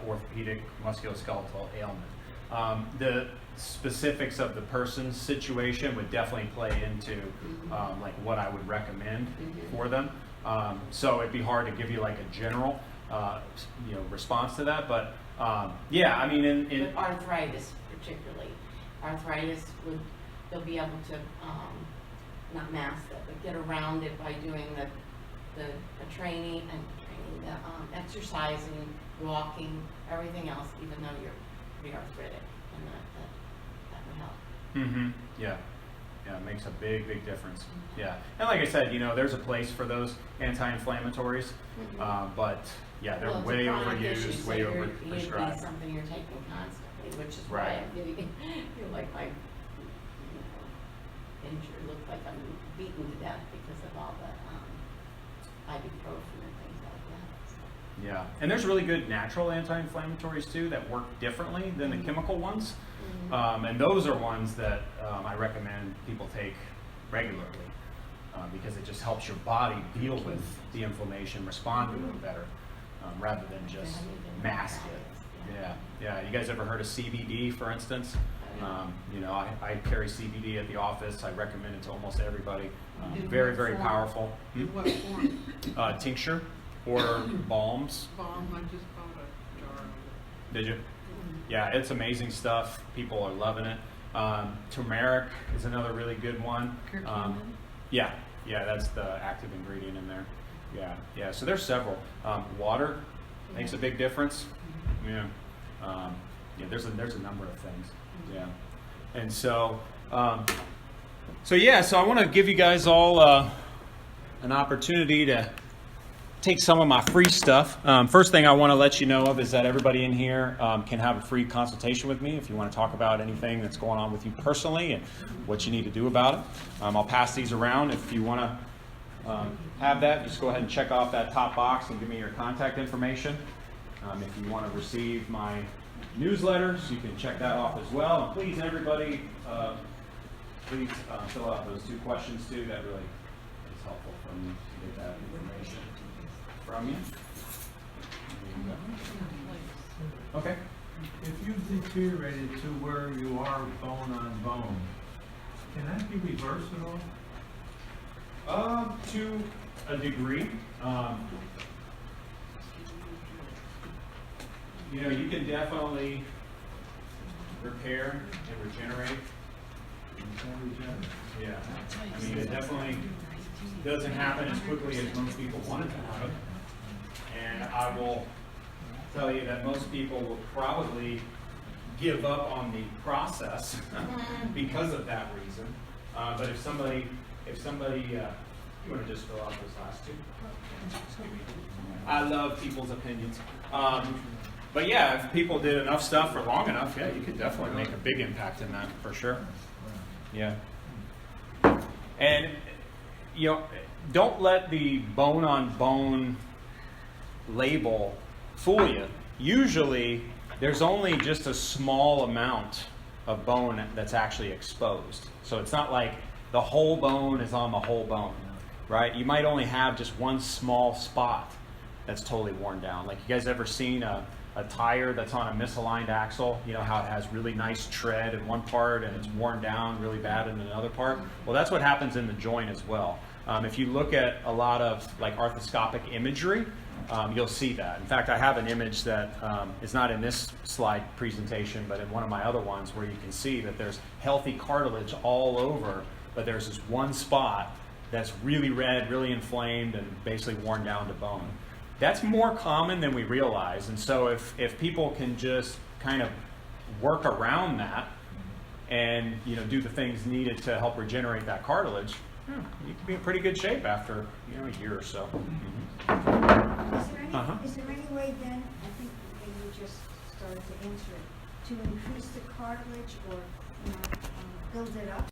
orthopedic musculoskeletal ailment. The specifics of the person's situation would definitely play into like what I would recommend for them. So it'd be hard to give you like a general response to that, but yeah, I mean, with arthritis particularly, they'll be able to not mask it, but get around it by doing the training, the exercising, walking, everything else, even though you're pre-arthritic, and that would help. Mm-hmm. Yeah, it makes a big difference. Yeah, and like I said, there's a place for those anti-inflammatories, but yeah, they're way overused, way over prescribed. It's something you're taking constantly, which is right. why I'm getting, feel like my injury looks like I'm beaten to death because of all the ibuprofen and things like that. So. Yeah, and there's really good natural anti-inflammatories too that work differently than the chemical ones, and those are ones that I recommend people take regularly because it just helps your body deal with the inflammation, respond to it better, rather than just mask it. Yeah. You guys ever heard of CBD, for instance? I carry CBD at the office. I recommend it to almost everybody. Very powerful. In what form? Tincture or balms. Balm, I just bought a jar of it. Did you? Yeah, it's amazing stuff. People are loving it. Turmeric is another really good one. Curcumin? Yeah, that's the active ingredient in there. Yeah. So there's several. Water makes a big difference. Yeah. There's a number of things. Yeah. And so I want to give you guys all an opportunity to take some of my free stuff. First thing I want to let you know of is that everybody in here can have a free consultation with me if you want to talk about anything that's going on with you personally and what you need to do about it. I'll pass these around. If you want to have that, just go ahead and check off that top box and give me your contact information. If you want to receive my newsletters, you can check that off as well. And please, everybody, please fill out those 2 questions too. That really is helpful for me to get that information from you. Okay. If you've deteriorated to where you are bone on bone, can that be reversed at all? To a degree. You can definitely repair and regenerate. Yeah. I mean, it definitely doesn't happen as quickly as most people want it to happen. And I will tell you that most people will probably give up on the process because of that reason. But if somebody, you want to just fill out those last two? I love people's opinions. But yeah, if people did enough stuff for long enough, yeah, you could definitely make a big impact in that for sure. Yeah. And, don't let the bone on bone label fool you. Usually, there's only just a small amount of bone that's actually exposed. So it's not like the whole bone is on the whole bone, right? You might only have just one small spot that's totally worn down. Like, you guys ever seen a tire that's on a misaligned axle? You know how it has really nice tread in one part and it's worn down really bad in another part? Well, that's what happens in the joint as well. If you look at a lot of like arthroscopic imagery, you'll see that. In fact, I have an image that is not in this slide presentation, but in one of my other ones, where you can see that there's healthy cartilage all over, but there's this one spot that's really red, really inflamed, and basically worn down to bone. That's more common than we realize. And so if people can just kind of work around that and do the things needed to help regenerate that cartilage, you can be in pretty good shape after a year or so. Is there any way then, I think maybe you just started to answer it, to increase the cartilage or build it up?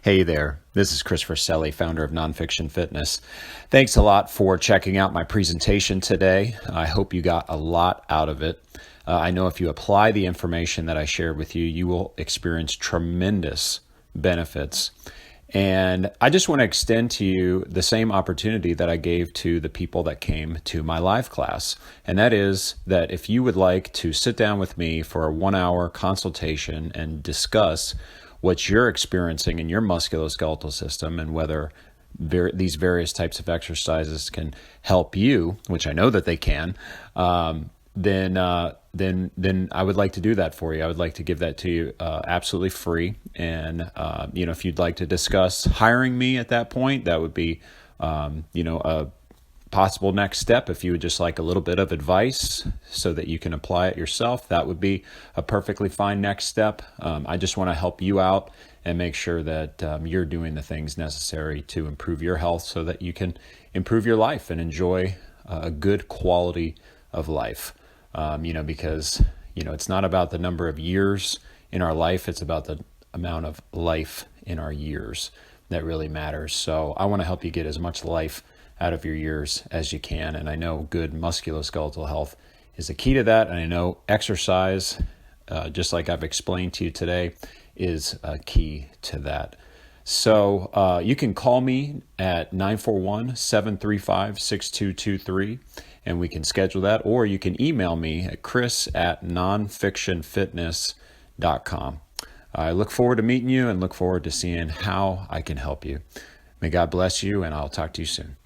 Hey there, this is Chris Verselli, founder of Nonfiction Fitness. Thanks a lot for checking out my presentation today. I hope you got a lot out of it. I know if you apply the information that I shared with you, you will experience tremendous benefits. And I just want to extend to you the same opportunity that I gave to the people that came to my live class. And that is that if you would like to sit down with me for a 1-hour consultation and discuss what you're experiencing in your musculoskeletal system and whether these various types of exercises can help you, which I know that they can, then I would like to do that for you. I would like to give that to you absolutely free. And if you'd like to discuss hiring me at that point, that would be a possible next step. If you would just like a little bit of advice so that you can apply it yourself, that would be a perfectly fine next step. I just want to help you out and make sure that you're doing the things necessary to improve your health so that you can improve your life and enjoy a good quality of life. Because it's not about the number of years in our life, it's about the amount of life in our years that really matters. So I want to help you get as much life out of your years as you can. And I know good musculoskeletal health is a key to that. And I know exercise, just like I've explained to you today, is a key to that. So you can call me at 941-735-6223 and we can schedule that, or you can email me at chris@nonfictionfitness.com. I look forward to meeting you and look forward to seeing how I can help you. May God bless you, and I'll talk to you soon.